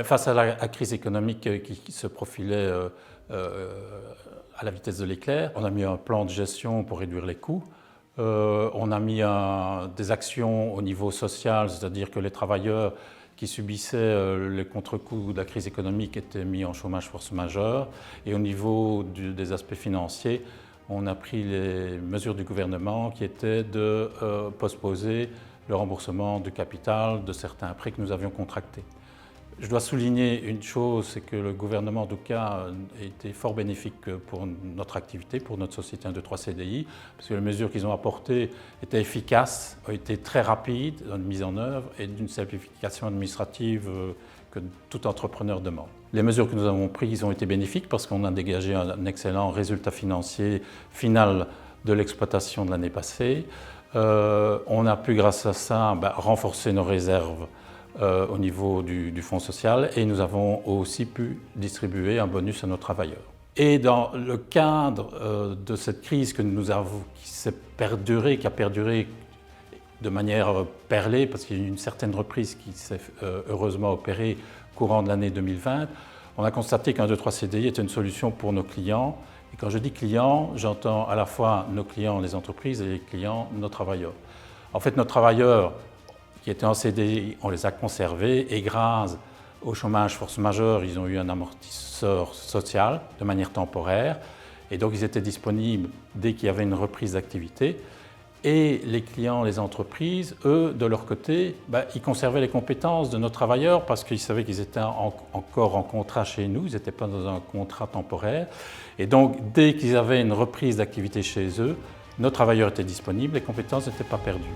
Face à la crise économique qui se profilait à la vitesse de l'éclair, on a mis un plan de gestion pour réduire les coûts. On a mis des actions au niveau social, c'est-à-dire que les travailleurs qui subissaient les contre-coups de la crise économique étaient mis en chômage force majeure. Et au niveau des aspects financiers, on a pris les mesures du gouvernement qui étaient de postposer le remboursement du capital de certains prêts que nous avions contractés. Je dois souligner une chose, c'est que le gouvernement, en tout cas, a été fort bénéfique pour notre activité, pour notre société 1, 2, 3 CDI, parce que les mesures qu'ils ont apportées étaient efficaces, ont été très rapides dans la mise en œuvre et d'une simplification administrative que tout entrepreneur demande. Les mesures que nous avons prises ont été bénéfiques parce qu'on a dégagé un excellent résultat financier final de l'exploitation de l'année passée. On a pu, grâce à ça, renforcer nos réserves au niveau du Fonds social et nous avons aussi pu distribuer un bonus à nos travailleurs. Et dans le cadre de cette crise qui a perduré de manière perlée, parce qu'il y a eu une certaine reprise qui s'est heureusement opérée courant de l'année 2020, on a constaté qu'un 2-3 CDI était une solution pour nos clients. Et quand je dis clients, j'entends à la fois nos clients, les entreprises, et les clients, nos travailleurs. En fait, nos travailleurs qui étaient en CDI, on les a conservés et grâce au chômage force majeure, ils ont eu un amortisseur social de manière temporaire et donc ils étaient disponibles dès qu'il y avait une reprise d'activité. Et les clients, les entreprises, eux, de leur côté, ils conservaient les compétences de nos travailleurs parce qu'ils savaient qu'ils étaient encore en contrat chez nous, ils n'étaient pas dans un contrat temporaire. Et donc, dès qu'ils avaient une reprise d'activité chez eux, nos travailleurs étaient disponibles, les compétences n'étaient pas perdues.